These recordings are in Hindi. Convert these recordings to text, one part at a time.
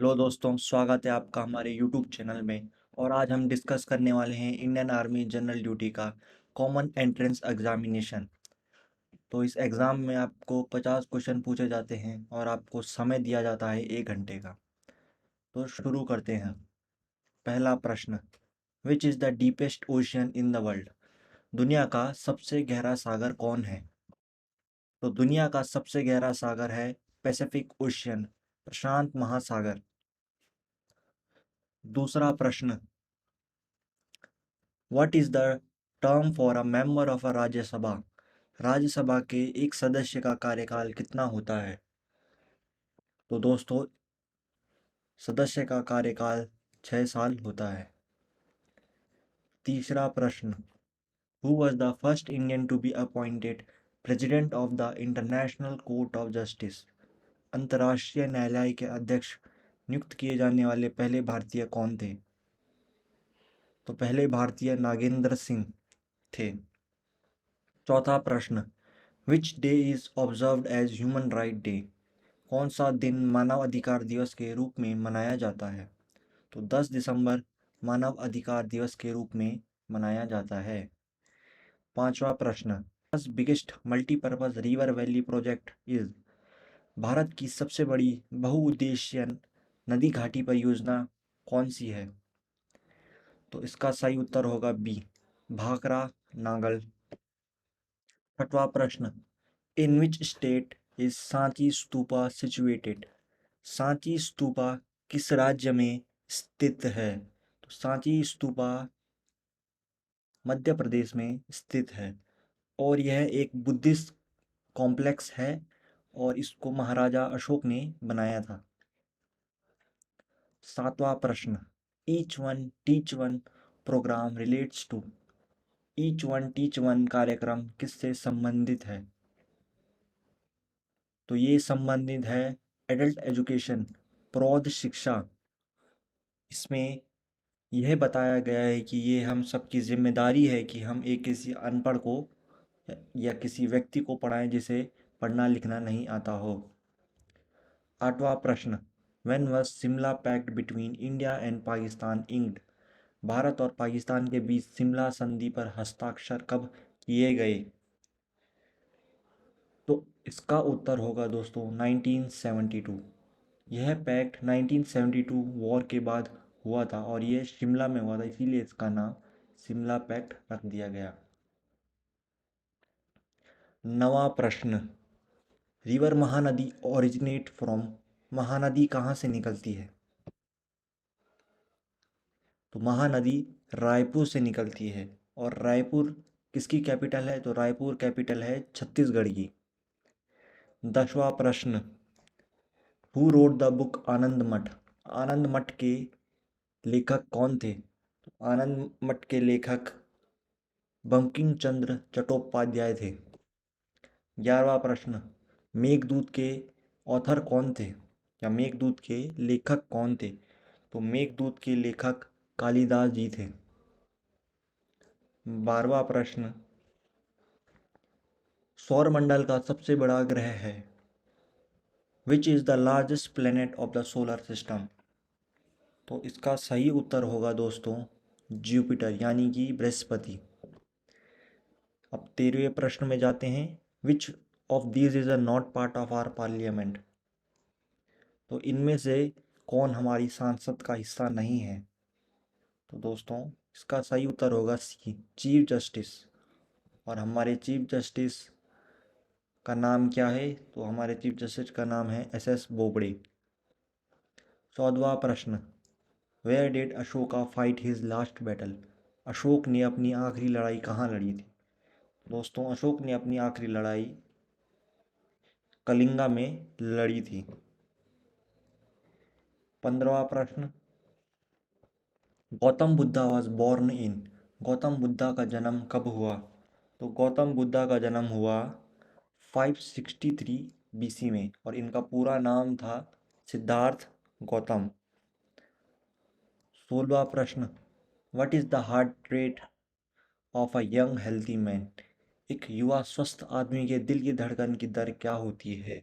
हेलो दोस्तों, स्वागत है आपका हमारे यूट्यूब चैनल में। और आज हम डिस्कस करने वाले हैं इंडियन आर्मी जनरल ड्यूटी का कॉमन एंट्रेंस एग्जामिनेशन। तो इस एग्ज़ाम में आपको 50 क्वेश्चन पूछे जाते हैं और आपको समय दिया जाता है 1 घंटे का। तो शुरू करते हैं। पहला प्रश्न, which is the deepest ocean in the world? दुनिया का सबसे गहरा सागर कौन है? तो दुनिया का सबसे गहरा सागर है पैसिफिक ओशियन, प्रशांत महासागर। दूसरा प्रश्न, what is the term for a member of a Rajya Sabha? Rajya Sabha के एक सदस्य का कार्यकाल कितना होता है? तो दोस्तों, सदस्य का कार्यकाल 6 साल होता है। तीसरा प्रश्न, who was the first Indian to be appointed president of the international court of justice? अंतर्राष्ट्रीय न्यायालय के अध्यक्ष नियुक्त किए जाने वाले पहले भारतीय कौन थे? तो पहले भारतीय नागेंद्र सिंह थे। चौथा प्रश्न, which day is observed as human right day? कौन सा दिन मानव अधिकार दिवस के रूप में मनाया जाता है? तो 10 दिसंबर मानव अधिकार दिवस के रूप में मनाया जाता है। पांचवा प्रश्न, biggest multipurpose river valley project is? Bharat की सबसे बड़ी बहुउद्देशीय नदी घाटी परियोजना कौन सी है? तो इसका सही उत्तर होगा बी, भाखड़ा नागल। छठवां प्रश्न, in which state is Sanchi Stupa situated? Sanchi Stupa किस राज्य में स्थित है? तो सांची स्तूपा मध्य प्रदेश में स्थित है और यह एक बुद्धिस्ट कॉम्प्लेक्स है और इसको महाराजा अशोक ने बनाया था। सातवां प्रश्न, each one teach one program relates to? Each one teach one कार्यक्रम किससे संबंधित है? तो ये संबंधित है एडल्ट एजुकेशन, प्रौढ़ शिक्षा। इसमें यह बताया गया है कि ये हम सबकी जिम्मेदारी है कि हम एक किसी अनपढ़ को या किसी व्यक्ति को पढ़ाएं जिसे पढ़ना लिखना नहीं आता हो। आठवां प्रश्न, when was Shimla pact between India and Pakistan inked? भारत और पाकिस्तान के बीच शिमला संधि पर हस्ताक्षर कब किए गए? तो इसका उत्तर होगा दोस्तों 1972। यह पैक्ट 1972 वॉर के बाद हुआ था और यह शिमला में हुआ था, इसीलिए इसका नाम शिमला पैक्ट रख दिया गया। नवा प्रश्न, river Mahanadi originate from? Mahanadi कहाँ से निकलती है? तो महानदी रायपुर से निकलती है। और रायपुर किसकी कैपिटल है? तो रायपुर कैपिटल है छत्तीसगढ़ की। 10वां प्रश्न, हु रोड द बुक आनंद मठ? आनंद मठ के लेखक कौन थे? तो आनंद मठ के लेखक बंकिम चंद्र चट्टोपाध्याय थे। 11वां प्रश्न, मेघदूत के ऑथर कौन थे या मेघदूत के लेखक कौन थे? तो मेघदूत के लेखक कालिदास जी थे। 12वां प्रश्न, सौरमंडल का सबसे बड़ा ग्रह है? Which is the largest planet of the solar system? तो इसका सही उत्तर होगा दोस्तों जुपिटर यानी कि बृहस्पति। अब 13वें प्रश्न में जाते हैं, which of these is a not part of our parliament? तो इनमें से कौन हमारी संसद का हिस्सा नहीं है? तो दोस्तों इसका सही उत्तर होगा सी, चीफ जस्टिस। और हमारे चीफ जस्टिस का नाम क्या है? तो हमारे चीफ जस्टिस का नाम है एस बोबड़े। 14वां प्रश्न, where did Ashoka fight his last battle? Ashok ने अपनी आखिरी लड़ाई कहाँ लड़ी थी? दोस्तों अशोक ने अपनी आखिरी लड़ाई कलिंगा में लड़ी थी। 15वां प्रश्न, Gautam Buddha was born in? Gautam Buddha का जन्म कब हुआ? तो गौतम बुद्धा का जन्म हुआ 563 बीसी में और इनका पूरा नाम था सिद्धार्थ गौतम। 16वां प्रश्न, what is the heart rate of a young healthy man? एक युवा स्वस्थ आदमी के दिल की धड़कन की दर क्या होती है?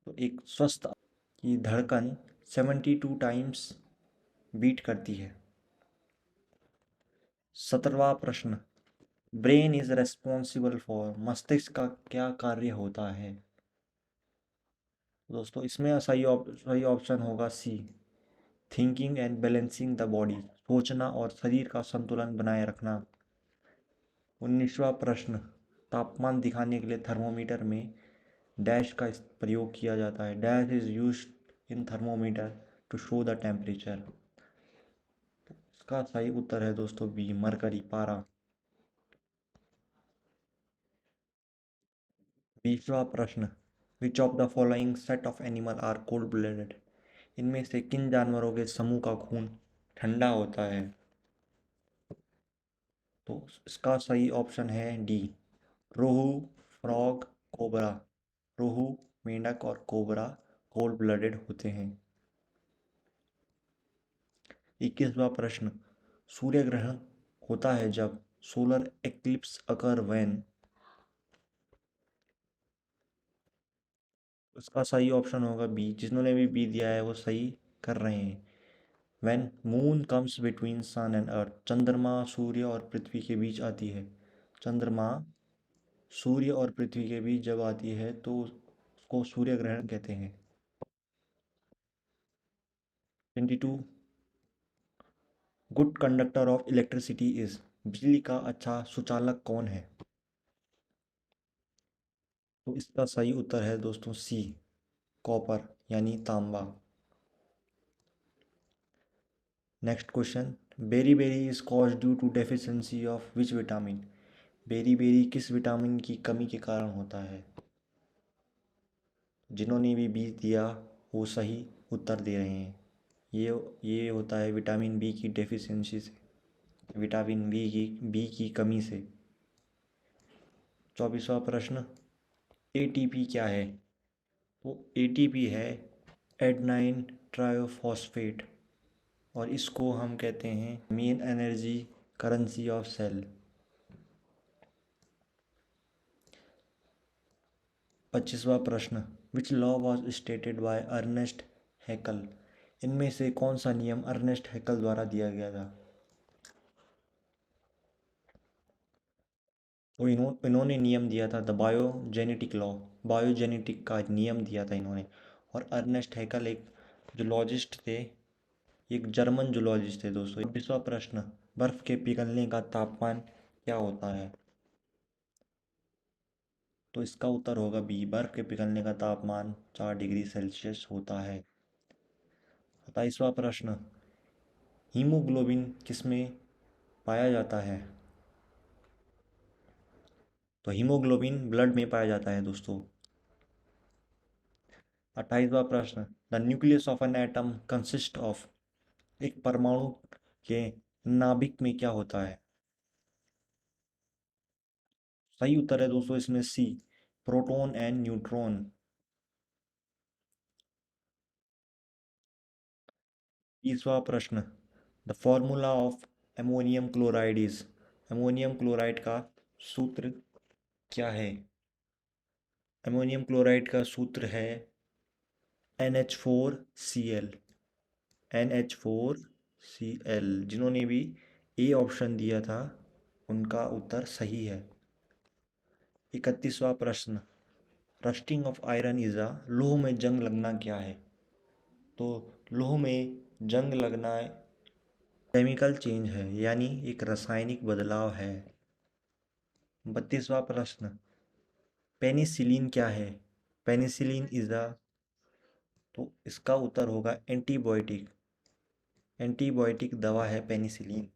तो एक स्वस्थ की धड़कन 72 टाइम्स बीट करती है। 17वां प्रश्न, ब्रेन इज रेस्पॉन्सिबल फॉर, मस्तिष्क का क्या कार्य होता है? दोस्तों इसमें सही ऑप्शन होगा C, thinking and balancing the body, सोचना और शरीर का संतुलन बनाए रखना। 19वां प्रश्न, तापमान दिखाने के लिए थर्मोमीटर में डैश का प्रयोग किया जाता है। Dash is used in thermometer to show the temperature. इसका सही उत्तर है दोस्तों बी, मरकरी, पारा। 20वां प्रश्न, which of the following set of animal are cold blooded, इनमें से किन जानवरों के समूह का खून ठंडा होता है? तो इसका सही ऑप्शन है डी, रोहू, फ्रॉग, कोबरा। रोहू, मेंढक और कोबरा कोल्ड ब्लडेड होते हैं। 21वां प्रश्न, सूर्य ग्रहण होता है जब, सोलर एक्लिप्स अकर व्हेन। इसका सही ऑप्शन होगा बी, जिन्होंने भी बी दिया है वो सही कर रहे हैं। When moon comes between sun and earth, चंद्रमा सूर्य और पृथ्वी के बीच आती है। चंद्रमा सूर्य और पृथ्वी के बीच जब आती है तो उसको सूर्य ग्रहण कहते हैं। 22, good conductor of electricity is, बिजली का अच्छा सुचालक कौन है? तो इसका सही उत्तर है दोस्तों सी, कॉपर यानी तांबा। Next question, beriberi is cause due to deficiency of which vitamin, beriberi किस विटामिन की कमी के कारण होता है? जिन्होंने भी बी दिया वो सही उत्तर दे रहे हैं। ये होता है विटामिन बी की डेफिशिएंसी से, विटामिन बी की कमी से। 24वां प्रश्न, एटीपी क्या है? तो एटीपी है एडेनाइन ट्रायोफॉस्फेट, और इसको हम कहते हैं main energy currency of cell. 25वां प्रश्न, which law was stated by Ernest Haeckel, इनमें से कौन सा नियम अर्नेस्ट हैकल द्वारा दिया गया था? तो इन्होंने नियम दिया था द बायोजेनेटिक लॉ, बायोजेनेटिक का नियम दिया था इन्होंने। और अर्नेस्ट हैकल एक जूलॉजिस्ट थे, एक जर्मन जूलॉजिस्ट थे दोस्तों। 26वां प्रश्न, बर्फ के पिघलने का तापमान क्या होता है? तो इसका उत्तर होगा बी, बर्फ के पिघलने का तापमान 4 डिग्री सेल्सियस होता है। 27वां प्रश्न, हीमोग्लोबिन किसमें पाया जाता है? तो हीमोग्लोबिन ब्लड में पाया जाता है दोस्तों। 28वां प्रश्न, the nucleus of an atom consist of, एक परमाणु के नाभिक में क्या होता है? सही उत्तर है दोस्तों इसमें सी, प्रोटॉन एंड न्यूट्रॉन। 30वां प्रश्न, the formula of ammonium chloride is, ammonium chloride का सूत्र क्या है? अमोनियम क्लोराइड का सूत्र है NH4Cl, NH4Cl। जिन्होंने भी ए ऑप्शन दिया था उनका उत्तर सही है। 31वां प्रश्न, rusting of iron is a, लोह में जंग लगना क्या है? तो लोह में जंग लगना केमिकल चेंज है, यानी एक रासायनिक बदलाव है। 32वां प्रश्न, पेनिसिलिन क्या है? पेनिसिलिन इज अ, तो इसका उत्तर होगा एंटीबायोटिक, एंटीबायोटिक दवा है पेनिसिलिन।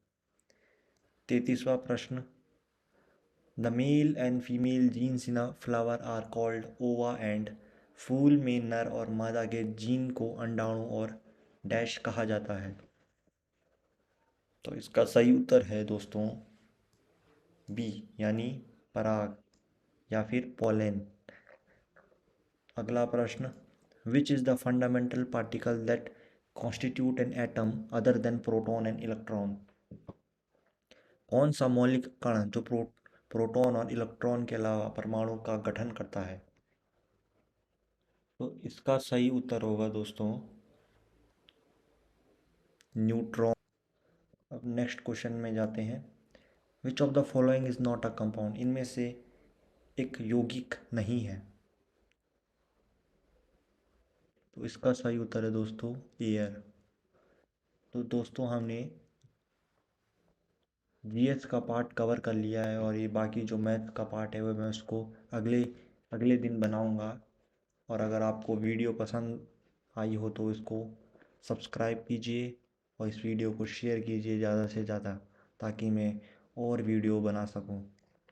33वां प्रश्न, the male and female genes in a flower are called ova and, फूल में नर और मादा के जीन को अंडाणु और डैश कहा जाता है? तो इसका सही उत्तर है दोस्तों बी, यानी पराग या फिर पोलन। अगला प्रश्न, which is the fundamental particle that constitute an atom other than proton and electron, कौन सा मौलिक कण जो प्रोटॉन और इलेक्ट्रॉन के अलावा परमाणु का गठन करता है? तो इसका सही उत्तर होगा दोस्तों न्यूट्रॉन। अब नेक्स्ट क्वेश्चन में जाते हैं। Which of the following is not a compound, इनमें से एक यौगिक नहीं है। तो इसका सही उत्तर है दोस्तों एयर। तो दोस्तों हमने जीएस का पार्ट कवर कर लिया है और ये बाकी जो मैथ का पार्ट है वो मैं उसको अगले अगले दिन बनाऊंगा। और अगर आपको वीडियो पसंद आई हो तो इसको सब्सक्राइब कीजिए और इस वीडियो को शेयर कीजिए ज़्यादा से ज़्यादा, ताकि मैं और वीडियो बना सकूं।